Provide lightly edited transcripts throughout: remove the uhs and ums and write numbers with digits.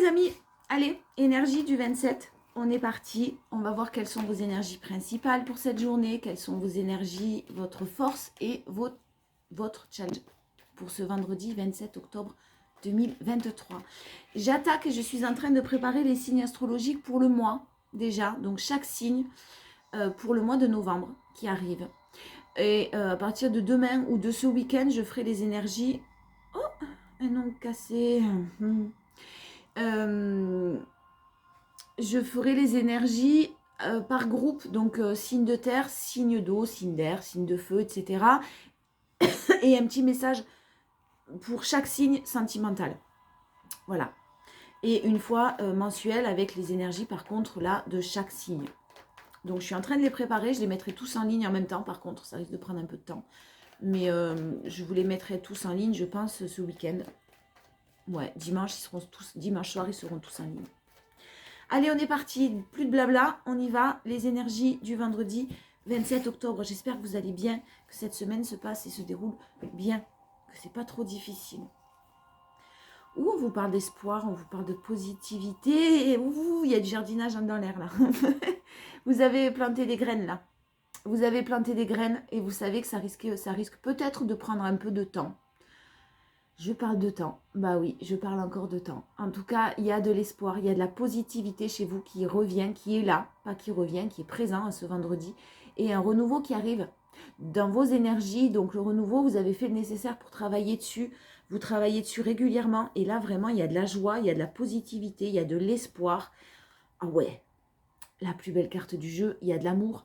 les amis, allez, énergie du 27, on est parti. On va voir quelles sont vos énergies principales pour cette journée, quelles sont vos énergies, votre force et votre challenge pour ce vendredi 27 octobre 2023. J'attaque et je suis en train de préparer les signes astrologiques pour le mois déjà, donc chaque signe pour le mois de novembre qui arrive. Et à partir de demain ou de ce week-end, je ferai les énergies. Oh, un ongle cassé. Je ferai les énergies par groupe, donc signe de terre, signe d'eau, signe d'air, signe de feu, etc. Et un petit message pour chaque signe sentimental. Voilà. Et une fois mensuel avec les énergies par contre là de chaque signe. Donc je suis en train de les préparer, je les mettrai tous en ligne en même temps par contre, ça risque de prendre un peu de temps. Mais je vous les mettrai tous en ligne, je pense, ce week-end. Ouais, dimanche soir, ils seront tous en ligne. Allez, on est parti, plus de blabla, on y va. Les énergies du vendredi 27 octobre. J'espère que vous allez bien, que cette semaine se passe et se déroule bien, que c'est pas trop difficile. Où on vous parle d'espoir, on vous parle de positivité, et il y a du jardinage dans l'air là. Vous avez planté des graines là. Vous avez planté des graines et vous savez que ça risque peut-être de prendre un peu de temps. Je parle de temps. Bah oui, je parle encore de temps. En tout cas, il y a de l'espoir, il y a de la positivité chez vous qui revient, qui est là, pas qui revient, qui est présent ce vendredi. Et un renouveau qui arrive dans vos énergies. Donc le renouveau, vous avez fait le nécessaire pour travailler dessus. Vous travaillez dessus régulièrement. Et là, vraiment, il y a de la joie, il y a de la positivité, il y a de l'espoir. Ah ouais, la plus belle carte du jeu, il y a de l'amour.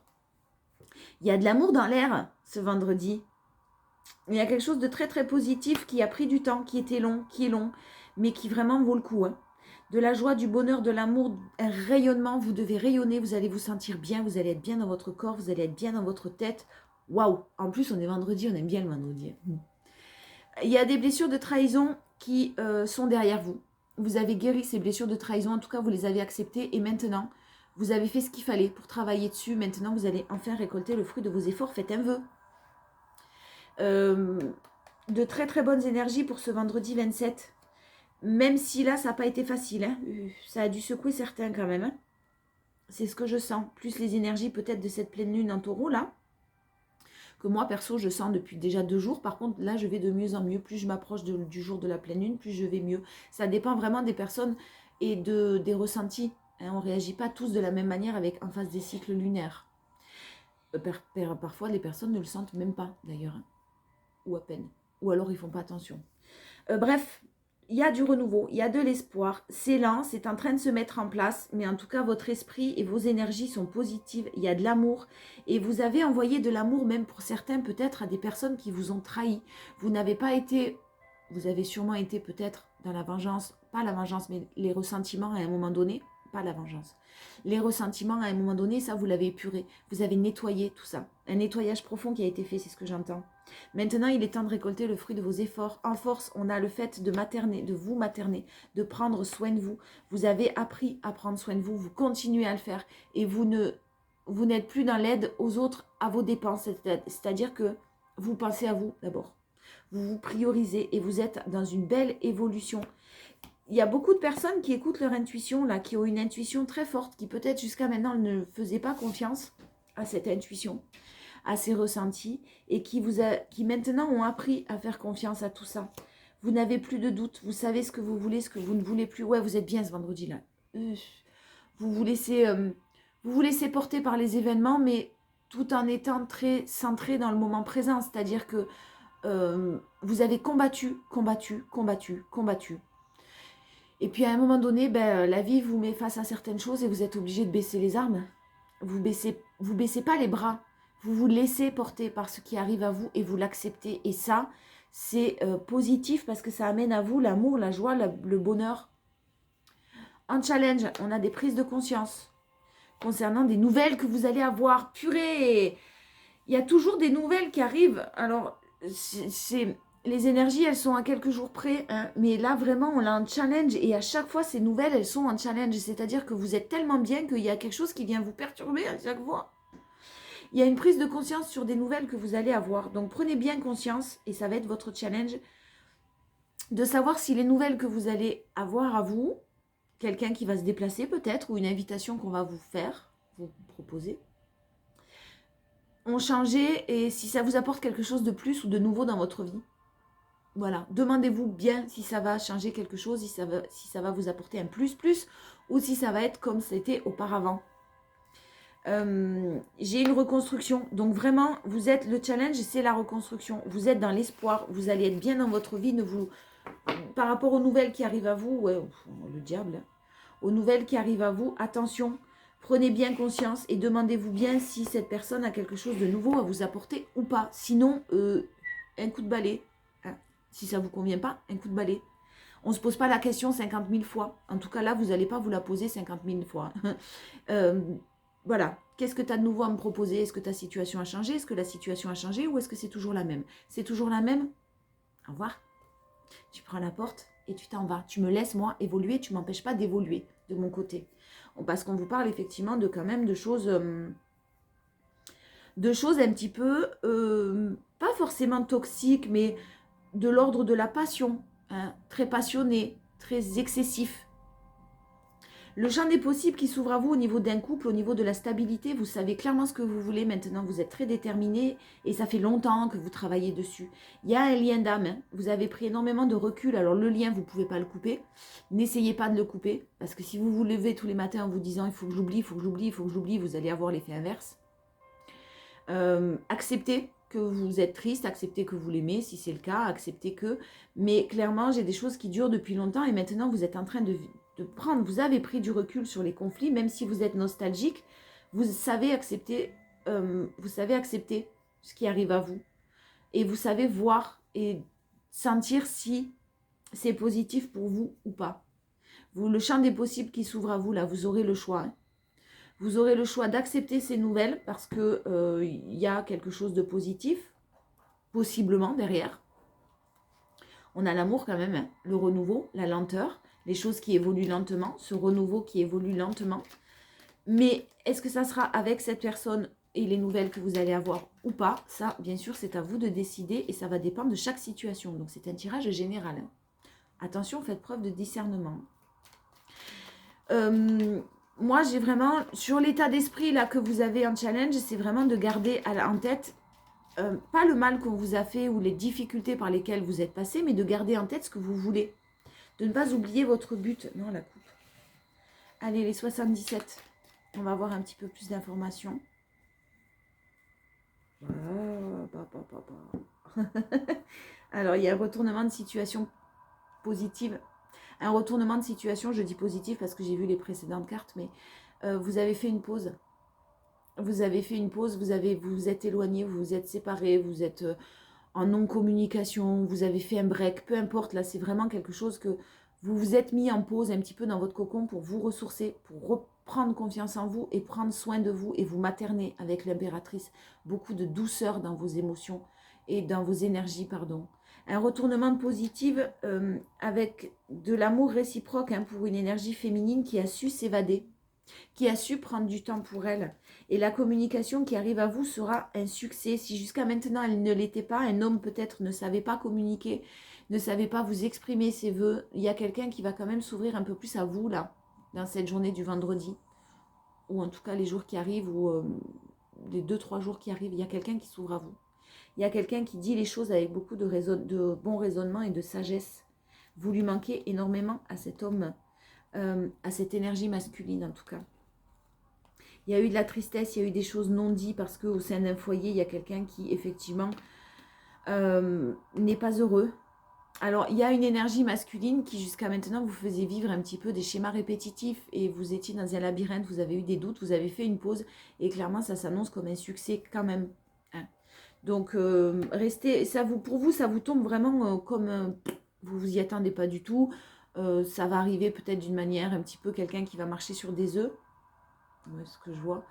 Il y a de l'amour dans l'air ce vendredi. Il y a quelque chose de très très positif qui a pris du temps, qui était long, qui est long, mais qui vraiment vaut le coup. Hein. De la joie, du bonheur, de l'amour, un rayonnement, vous devez rayonner, vous allez vous sentir bien, vous allez être bien dans votre corps, vous allez être bien dans votre tête. Waouh! En plus, on est vendredi, on aime bien le vendredi. Il y a des blessures de trahison qui sont derrière vous. Vous avez guéri ces blessures de trahison, en tout cas vous les avez acceptées et maintenant, vous avez fait ce qu'il fallait pour travailler dessus. Maintenant, vous allez enfin récolter le fruit de vos efforts. Faites un vœu. De très très bonnes énergies pour ce vendredi 27. Même si là, ça n'a pas été facile. Hein. Ça a dû secouer certains quand même. Hein. C'est ce que je sens. Plus les énergies peut-être de cette pleine lune en taureau là. Que moi, perso, je sens depuis déjà 2 jours. Par contre, là, je vais de mieux en mieux. Plus je m'approche du jour de la pleine lune, plus je vais mieux. Ça dépend vraiment des personnes et des ressentis. Hein. On ne réagit pas tous de la même manière en face des cycles lunaires. Parfois, les personnes ne le sentent même pas, d'ailleurs. Hein. Ou à peine. Ou alors, ils ne font pas attention. Bref, il y a du renouveau, il y a de l'espoir. C'est lent, c'est en train de se mettre en place. Mais en tout cas, votre esprit et vos énergies sont positives. Il y a de l'amour. Et vous avez envoyé de l'amour, même pour certains, peut-être à des personnes qui vous ont trahi. Vous n'avez pas été... Vous avez sûrement été peut-être dans la vengeance. Pas la vengeance, mais les ressentiments à un moment donné. Pas la vengeance. Les ressentiments à un moment donné, ça, vous l'avez épuré. Vous avez nettoyé tout ça. Un nettoyage profond qui a été fait, c'est ce que j'entends. Maintenant, il est temps de récolter le fruit de vos efforts. En force, on a le fait de materner, de vous materner, de prendre soin de vous. Vous avez appris à prendre soin de vous, vous continuez à le faire et vous n'êtes plus dans l'aide aux autres à vos dépenses. C'est-à-dire que vous pensez à vous d'abord. Vous vous priorisez et vous êtes dans une belle évolution. Il y a beaucoup de personnes qui écoutent leur intuition, là, qui ont une intuition très forte, qui peut-être jusqu'à maintenant ne faisaient pas confiance à cette intuition, à ces ressentis, et qui maintenant ont appris à faire confiance à tout ça. Vous n'avez plus de doute, vous savez ce que vous voulez, ce que vous ne voulez plus. Ouais, vous êtes bien ce vendredi-là. Vous vous laissez porter par les événements, mais tout en étant très centré dans le moment présent. C'est-à-dire que vous avez combattu. Et puis à un moment donné, la vie vous met face à certaines choses et vous êtes obligé de baisser les armes. Vous baissez pas les bras. Vous vous laissez porter par ce qui arrive à vous et vous l'acceptez. Et ça, c'est positif parce que ça amène à vous l'amour, la joie, le bonheur. En challenge, on a des prises de conscience concernant des nouvelles que vous allez avoir. Purée, il y a toujours des nouvelles qui arrivent. Alors, les énergies, elles sont à quelques jours près. Hein, mais là, vraiment, on a un challenge. Et à chaque fois, ces nouvelles, elles sont en challenge. C'est-à-dire que vous êtes tellement bien qu'il y a quelque chose qui vient vous perturber à chaque fois. Il y a une prise de conscience sur des nouvelles que vous allez avoir. Donc, prenez bien conscience, et ça va être votre challenge, de savoir si les nouvelles que vous allez avoir à vous, quelqu'un qui va se déplacer peut-être, ou une invitation qu'on va vous faire, vous proposer. On changeait, et si ça vous apporte quelque chose de plus ou de nouveau dans votre vie. Voilà, demandez-vous bien si ça va changer quelque chose, si ça va vous apporter un plus, ou si ça va être comme c'était auparavant. J'ai une reconstruction, donc vraiment, vous êtes, le challenge, c'est la reconstruction. Vous êtes dans l'espoir, vous allez être bien dans votre vie, par rapport aux nouvelles qui arrivent à vous, ouais, le diable, aux nouvelles qui arrivent à vous, attention, prenez bien conscience et demandez-vous bien si cette personne a quelque chose de nouveau à vous apporter ou pas. Sinon, un coup de balai. Hein. Si ça ne vous convient pas, un coup de balai. On ne se pose pas la question 50 000 fois. En tout cas, là, vous n'allez pas vous la poser 50 000 fois. Voilà. Qu'est-ce que tu as de nouveau à me proposer? Est-ce que ta situation a changé? Est-ce que la situation a changé ou est-ce que c'est toujours la même? C'est toujours la même? Au revoir. Tu prends la porte et tu t'en vas. Tu me laisses, moi, évoluer. Tu ne m'empêches pas d'évoluer de mon côté. Parce qu'on vous parle effectivement de quand même de choses un petit peu, pas forcément toxiques, mais de l'ordre de la passion. Hein, très passionné, très excessif. Le champ des possibles qui s'ouvre à vous au niveau d'un couple, au niveau de la stabilité, vous savez clairement ce que vous voulez maintenant, vous êtes très déterminé et ça fait longtemps que vous travaillez dessus. Il y a un lien d'âme, hein. Vous avez pris énormément de recul, alors le lien, vous ne pouvez pas le couper. N'essayez pas de le couper, parce que si vous vous levez tous les matins en vous disant il faut que j'oublie, il faut que j'oublie, il faut que j'oublie, vous allez avoir l'effet inverse. Acceptez que vous êtes triste, acceptez que vous l'aimez, si c'est le cas, acceptez que... Mais clairement, j'ai des choses qui durent depuis longtemps et maintenant, vous êtes en train de prendre, vous avez pris du recul sur les conflits, même si vous êtes nostalgique, vous savez accepter ce qui arrive à vous. Et vous savez voir et sentir si c'est positif pour vous ou pas. Le champ des possibles qui s'ouvre à vous, là, vous aurez le choix. Hein. Vous aurez le choix d'accepter ces nouvelles parce qu'il y a quelque chose de positif, possiblement derrière. On a l'amour quand même, hein, le renouveau, la lenteur, les choses qui évoluent lentement, ce renouveau qui évolue lentement. Mais est-ce que ça sera avec cette personne et les nouvelles que vous allez avoir ou pas? Ça, bien sûr, c'est à vous de décider et ça va dépendre de chaque situation. Donc, c'est un tirage général. Hein. Attention, faites preuve de discernement. Moi, j'ai vraiment, sur l'état d'esprit là que vous avez en challenge, c'est vraiment de garder en tête, pas le mal qu'on vous a fait ou les difficultés par lesquelles vous êtes passé, mais de garder en tête ce que vous voulez. De ne pas oublier votre but. Non, la coupe. Allez, les 77. On va avoir un petit peu plus d'informations. Alors, il y a un retournement de situation positive. Un retournement de situation, je dis positif parce que j'ai vu les précédentes cartes, mais vous avez fait une pause. Vous avez fait une pause, vous vous êtes éloigné, vous vous êtes séparés, vous êtes en non-communication, vous avez fait un break, peu importe, là c'est vraiment quelque chose que vous vous êtes mis en pause un petit peu dans votre cocon pour vous ressourcer, pour reprendre confiance en vous et prendre soin de vous et vous materner avec l'impératrice. Beaucoup de douceur dans vos émotions et dans vos énergies, pardon. Un retournement positif avec de l'amour réciproque hein, pour une énergie féminine qui a su s'évader, qui a su prendre du temps pour elle. Et la communication qui arrive à vous sera un succès. Si jusqu'à maintenant elle ne l'était pas, un homme peut-être ne savait pas communiquer, ne savait pas vous exprimer ses vœux, il y a quelqu'un qui va quand même s'ouvrir un peu plus à vous là, dans cette journée du vendredi. Ou en tout cas les jours qui arrivent, ou les 2-3 jours qui arrivent, il y a quelqu'un qui s'ouvre à vous. Il y a quelqu'un qui dit les choses avec beaucoup de bon raisonnement et de sagesse. Vous lui manquez énormément à cet homme, à cette énergie masculine en tout cas. Il y a eu de la tristesse, il y a eu des choses non dites parce qu'au sein d'un foyer, il y a quelqu'un qui effectivement n'est pas heureux. Alors, il y a une énergie masculine qui jusqu'à maintenant vous faisait vivre un petit peu des schémas répétitifs et vous étiez dans un labyrinthe, vous avez eu des doutes, vous avez fait une pause et clairement ça s'annonce comme un succès quand même. Hein. Donc, restez, pour vous, ça vous tombe vraiment comme vous vous y attendez pas du tout. Ça va arriver peut-être d'une manière un petit peu quelqu'un qui va marcher sur des œufs. Ouais, ce que je vois.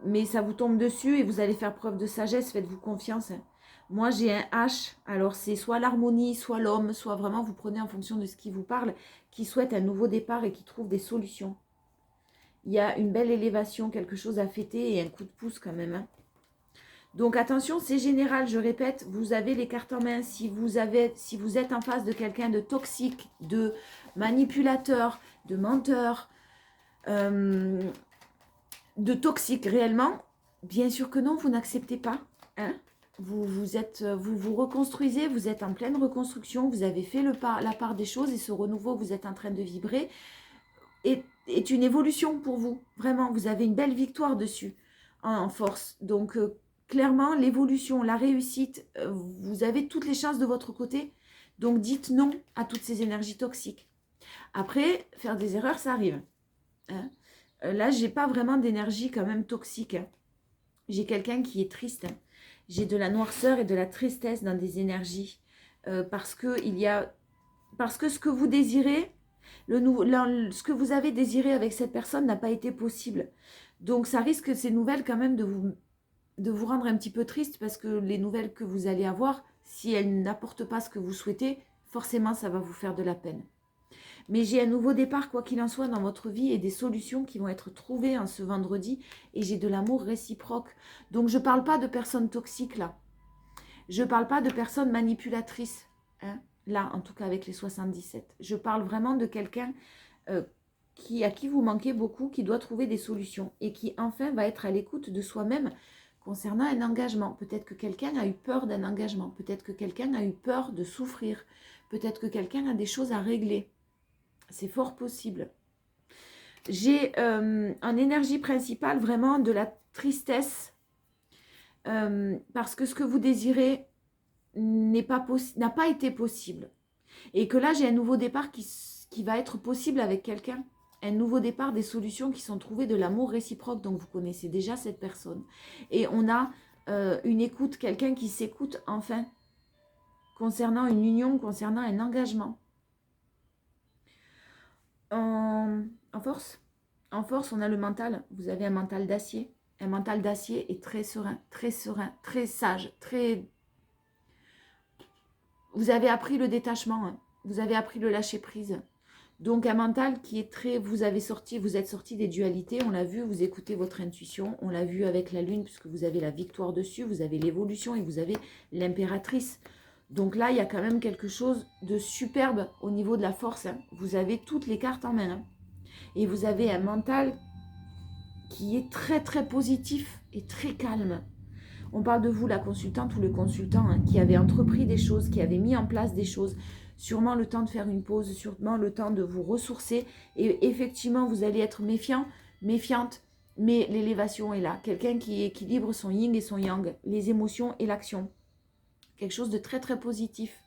Mais ça vous tombe dessus et vous allez faire preuve de sagesse, faites-vous confiance. Hein. Moi, j'ai un H, alors c'est soit l'harmonie, soit l'homme, soit vraiment vous prenez en fonction de ce qui vous parle, qui souhaite un nouveau départ et qui trouve des solutions. Il y a une belle élévation, quelque chose à fêter et un coup de pouce quand même. Hein. Donc attention, c'est général, je répète, vous avez les cartes en main. Si vous êtes en face de quelqu'un de toxique, de manipulateur, de menteur, de toxique réellement, bien sûr que non, vous n'acceptez pas. Hein. Vous reconstruisez, vous êtes en pleine reconstruction, vous avez fait la part des choses et ce renouveau, vous êtes en train de vibrer, est une évolution pour vous. Vraiment, vous avez une belle victoire dessus, en force. Donc, clairement, l'évolution, la réussite, vous avez toutes les chances de votre côté. Donc, dites non à toutes ces énergies toxiques. Après, faire des erreurs, ça arrive. Hein. Là, j'ai pas vraiment d'énergie quand même toxique. Hein. J'ai quelqu'un qui est triste. Hein. J'ai de la noirceur et de la tristesse dans des énergies. Parce que ce que vous désirez, ce que vous avez désiré avec cette personne n'a pas été possible. Donc, ça risque, ces nouvelles, quand même, de vous rendre un petit peu triste parce que les nouvelles que vous allez avoir, si elles n'apportent pas ce que vous souhaitez, forcément, ça va vous faire de la peine. Mais j'ai un nouveau départ, quoi qu'il en soit, dans votre vie et des solutions qui vont être trouvées en ce vendredi. Et j'ai de l'amour réciproque. Donc, je ne parle pas de personnes toxiques, là. Je ne parle pas de personnes manipulatrices. Hein, là, en tout cas, avec les 77. Je parle vraiment de quelqu'un à qui vous manquez beaucoup, qui doit trouver des solutions. Et qui, enfin, va être à l'écoute de soi-même concernant un engagement. Peut-être que quelqu'un a eu peur d'un engagement. Peut-être que quelqu'un a eu peur de souffrir. Peut-être que quelqu'un a des choses à régler. C'est fort possible. J'ai en énergie principale vraiment de la tristesse parce que ce que vous désirez n'a pas été possible. Et que là, j'ai un nouveau départ qui va être possible avec quelqu'un. Un nouveau départ, des solutions qui sont trouvées, de l'amour réciproque. Donc, vous connaissez déjà cette personne. Et on a une écoute, quelqu'un qui s'écoute enfin concernant une union, concernant un engagement. En force, on a le mental. Vous avez un mental d'acier. Un mental d'acier est très serein, très sage, très... Vous avez appris le détachement, hein. Vous avez appris le lâcher prise. Donc un mental qui est très... Vous êtes sorti des dualités, on l'a vu, vous écoutez votre intuition, on l'a vu avec la lune, puisque vous avez la victoire dessus, vous avez l'évolution et vous avez l'impératrice. Donc là, il y a quand même quelque chose de superbe au niveau de la force. Hein. Vous avez toutes les cartes en main. Hein. Et vous avez un mental qui est très positif et très calme. On parle de vous, la consultante ou le consultant, hein, qui avait entrepris des choses, qui avait mis en place des choses, sûrement le temps de faire une pause, sûrement le temps de vous ressourcer. Et effectivement, vous allez être méfiant, méfiante, mais l'élévation est là. Quelqu'un qui équilibre son yin et son yang, les émotions et l'action. Quelque chose de très positif.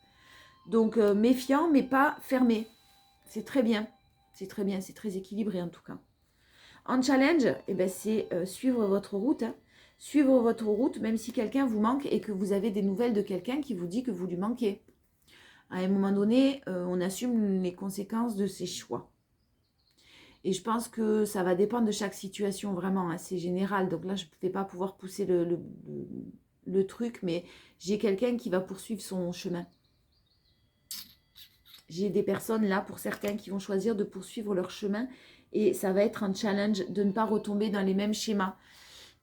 Donc méfiant, mais pas fermé. C'est très bien. C'est très bien, c'est très équilibré en tout cas. En challenge, eh ben, c'est suivre votre route. Hein. Suivre votre route, même si quelqu'un vous manque et que vous avez des nouvelles de quelqu'un qui vous dit que vous lui manquez. À un moment donné, on assume les conséquences de ses choix. Et je pense que ça va dépendre de chaque situation, vraiment. Hein, c'est général. Donc là, je ne vais pas pouvoir pousser le truc, mais j'ai quelqu'un qui va poursuivre son chemin. J'ai des personnes là, pour certains, qui vont choisir de poursuivre leur chemin. Et ça va être un challenge de ne pas retomber dans les mêmes schémas.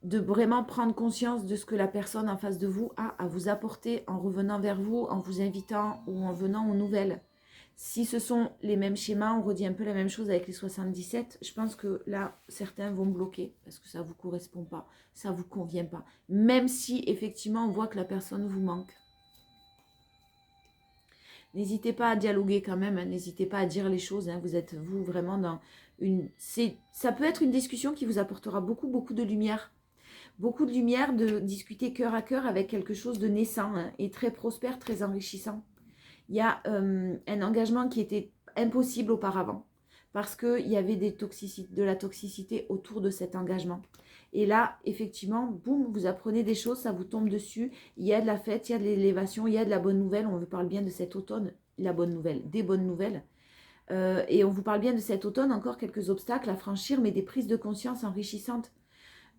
De vraiment prendre conscience de ce que la personne en face de vous a à vous apporter en revenant vers vous, en vous invitant ou en venant aux nouvelles. Si ce sont les mêmes schémas, on redit un peu la même chose avec les 77, je pense que là, certains vont bloquer parce que ça ne vous correspond pas, ça ne vous convient pas. Même si, effectivement, on voit que la personne vous manque. N'hésitez pas à dialoguer quand même, hein. N'hésitez pas à dire les choses. Hein. Vous êtes, vous, vraiment dans une... Ça peut être une discussion qui vous apportera beaucoup de lumière. Beaucoup de lumière, de discuter cœur à cœur avec quelque chose de naissant, hein, et très prospère, très enrichissant. Il y a un engagement qui était impossible auparavant parce qu'il y avait de la toxicité autour de cet engagement. Et là, effectivement, boum, vous apprenez des choses, ça vous tombe dessus. Il y a de la fête, il y a de l'élévation, il y a de la bonne nouvelle. On vous parle bien de cet automne, la bonne nouvelle, des bonnes nouvelles. Et on vous parle bien de cet automne, encore quelques obstacles à franchir, mais des prises de conscience enrichissantes.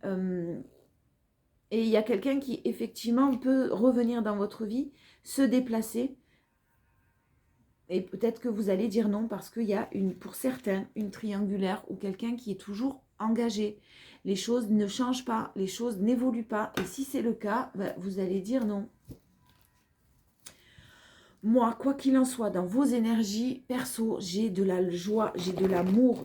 Et il y a quelqu'un qui, effectivement, peut revenir dans votre vie, se déplacer. Et peut-être que vous allez dire non parce qu'il y a, pour certains, une triangulaire ou quelqu'un qui est toujours engagé. Les choses ne changent pas, les choses n'évoluent pas. Et si c'est le cas, ben, vous allez dire non. Moi, quoi qu'il en soit, dans vos énergies perso, j'ai de la joie, j'ai de l'amour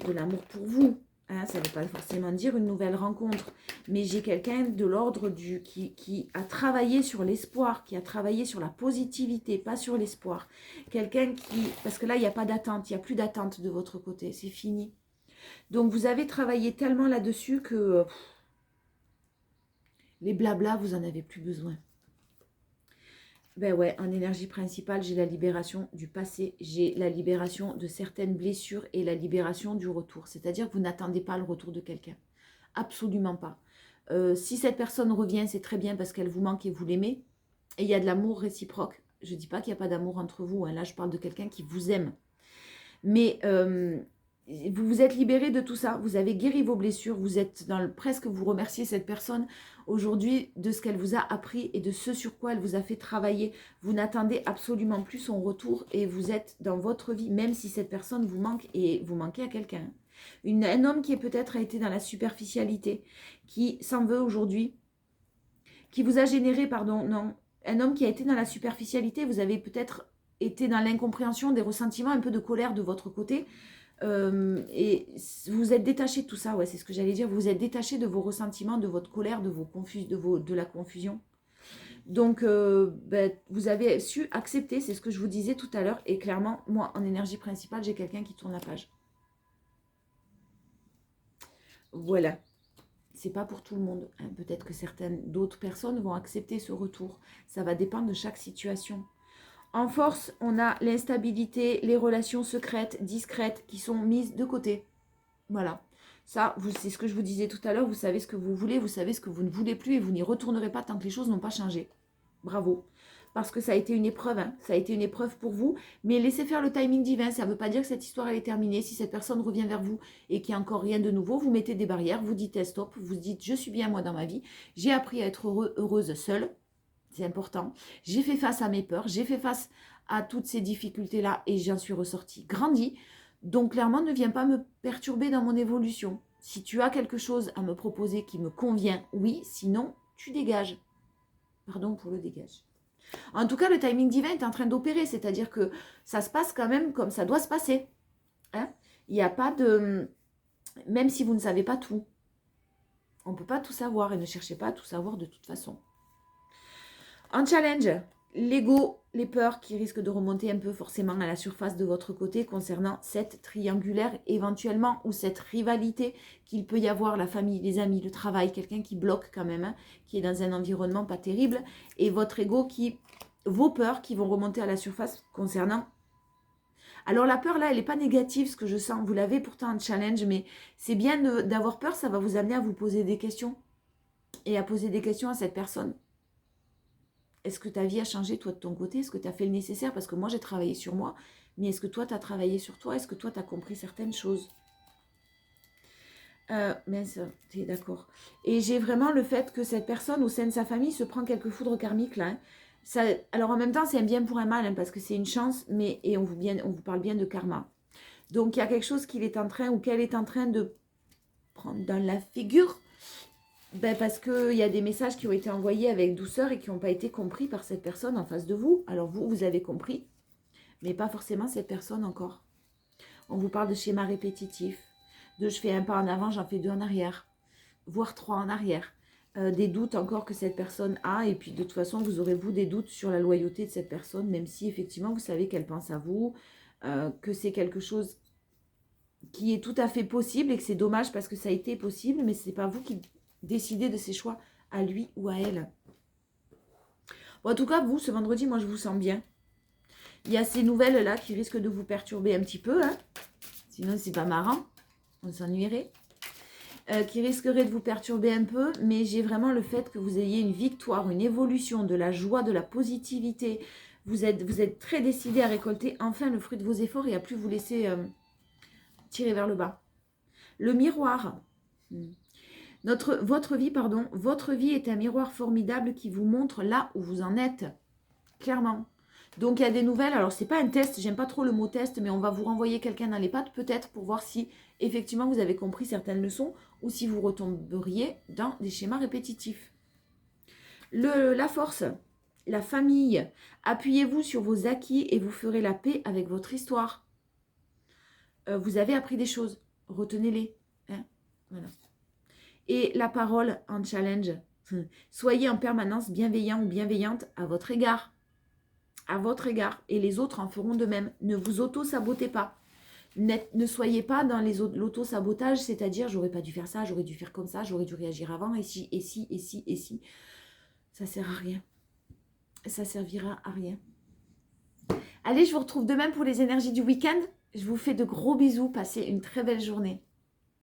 pour vous. Hein, ça ne veut pas forcément dire une nouvelle rencontre, mais j'ai quelqu'un de l'ordre qui a travaillé sur l'espoir, qui a travaillé sur la positivité, pas sur l'espoir. Quelqu'un qui, parce que là, il n'y a pas d'attente, il n'y a plus d'attente de votre côté, c'est fini. Donc, vous avez travaillé tellement là-dessus que les blablas, vous n'en avez plus besoin. Ben ouais, en énergie principale, j'ai la libération du passé, j'ai la libération de certaines blessures et la libération du retour. C'est-à-dire que vous n'attendez pas le retour de quelqu'un. Absolument pas. Si cette personne revient, c'est très bien parce qu'elle vous manque et vous l'aimez. Et il y a de l'amour réciproque. Je ne dis pas qu'il n'y a pas d'amour entre vous. Hein. Là, je parle de quelqu'un qui vous aime. Mais vous vous êtes libéré de tout ça. Vous avez guéri vos blessures. Vous êtes dans le presque, vous remerciez cette personne aujourd'hui de ce qu'elle vous a appris et de ce sur quoi elle vous a fait travailler. Vous n'attendez absolument plus son retour et vous êtes dans votre vie, même si cette personne vous manque et vous manquez à quelqu'un. Un homme qui peut-être a été dans la superficialité, qui s'en veut aujourd'hui, qui vous a généré, pardon, non, un homme qui a été dans la superficialité, vous avez peut-être été dans l'incompréhension, des ressentiments, un peu de colère de votre côté, et vous êtes détaché de tout ça, ouais, c'est ce que j'allais dire, vous êtes détaché de vos ressentiments, de votre colère, de la confusion. Donc, ben, vous avez su accepter, c'est ce que je vous disais tout à l'heure, et clairement, moi, en énergie principale, j'ai quelqu'un qui tourne la page. Voilà. C'est pas pour tout le monde. Hein. Peut-être que certaines d'autres personnes vont accepter ce retour. Ça va dépendre de chaque situation. En force, on a l'instabilité, les relations secrètes, discrètes, qui sont mises de côté. Voilà. Ça, c'est ce que je vous disais tout à l'heure. Vous savez ce que vous voulez, vous savez ce que vous ne voulez plus et vous n'y retournerez pas tant que les choses n'ont pas changé. Bravo. Parce que ça a été une épreuve, hein. Ça a été une épreuve pour vous. Mais laissez faire le timing divin. Ça ne veut pas dire que cette histoire elle est terminée. Si cette personne revient vers vous et qu'il n'y a encore rien de nouveau, vous mettez des barrières, vous dites stop, vous dites je suis bien moi dans ma vie. J'ai appris à être heureuse seule. C'est important. J'ai fait face à mes peurs, j'ai fait face à toutes ces difficultés-là et j'en suis ressortie grandie. Donc clairement, ne viens pas me perturber dans mon évolution. Si tu as quelque chose à me proposer qui me convient, oui, sinon, tu dégages. Pardon pour le dégage. En tout cas, le timing divin est en train d'opérer, c'est-à-dire que ça se passe quand même comme ça doit se passer. Hein. Il n'y a pas de... Même si vous ne savez pas tout, on ne peut pas tout savoir et ne cherchez pas à tout savoir de toute façon. En challenge, l'ego, les peurs qui risquent de remonter un peu forcément à la surface de votre côté concernant cette triangulaire éventuellement ou cette rivalité qu'il peut y avoir, la famille, les amis, le travail, quelqu'un qui bloque quand même, hein, qui est dans un environnement pas terrible, et votre ego vos peurs qui vont remonter à la surface concernant... Alors la peur là, elle n'est pas négative, ce que je sens, vous l'avez pourtant en challenge, mais c'est bien d'avoir peur, ça va vous amener à vous poser des questions et à poser des questions à cette personne. Est-ce que ta vie a changé, toi, de ton côté? Est-ce que tu as fait le nécessaire? Parce que moi, j'ai travaillé sur moi. Mais est-ce que toi, tu as travaillé sur toi? Est-ce que toi, tu as compris certaines choses? Mais tu es d'accord. Et j'ai vraiment le fait que cette personne, au sein de sa famille, se prend quelques foudres karmiques, là. Hein. Ça, alors, en même temps, c'est un bien pour un mal, hein, parce que c'est une chance, mais et on vous parle bien de karma. Donc, il y a quelque chose qu'il est en train, ou qu'elle est en train de prendre dans la figure. Ben parce qu'il y a des messages qui ont été envoyés avec douceur et qui n'ont pas été compris par cette personne en face de vous. Alors vous avez compris, mais pas forcément cette personne encore. On vous parle de schéma répétitif, de je fais un pas en avant, j'en fais deux en arrière, voire trois en arrière. Des doutes encore que cette personne a, et puis de toute façon, vous aurez vous des doutes sur la loyauté de cette personne, même si effectivement vous savez qu'elle pense à vous, que c'est quelque chose qui est tout à fait possible et que c'est dommage parce que ça a été possible, mais ce n'est pas vous qui décidez de ses choix à lui ou à elle. Bon, en tout cas, vous, ce vendredi, moi, je vous sens bien. Il y a ces nouvelles-là qui risquent de vous perturber un petit peu. Hein. Sinon, c'est pas marrant. On s'ennuierait. Qui risqueraient de vous perturber un peu. Mais j'ai vraiment le fait que vous ayez une victoire, une évolution, de la joie, de la positivité. Vous êtes très décidé à récolter enfin le fruit de vos efforts et à plus vous laisser tirer vers le bas. Le miroir. Votre vie est un miroir formidable qui vous montre là où vous en êtes, clairement. Donc il y a des nouvelles, alors c'est pas un test, j'aime pas trop le mot test, mais on va vous renvoyer quelqu'un dans les pattes peut-être pour voir si effectivement vous avez compris certaines leçons ou si vous retomberiez dans des schémas répétitifs. La force, la famille, appuyez-vous sur vos acquis et vous ferez la paix avec votre histoire. Vous avez appris des choses, retenez-les. Hein, voilà. Et la parole en challenge, soyez en permanence bienveillant ou bienveillante à votre égard. À votre égard. Et les autres en feront de même. Ne vous auto-sabotez pas. Ne soyez pas dans l'auto-sabotage, c'est-à-dire j'aurais pas dû faire ça, j'aurais dû faire comme ça, j'aurais dû réagir avant, et si, et si, et si, et si. Ça sert à rien. Ça servira à rien. Allez, je vous retrouve demain pour les énergies du week-end. Je vous fais de gros bisous. Passez une très belle journée.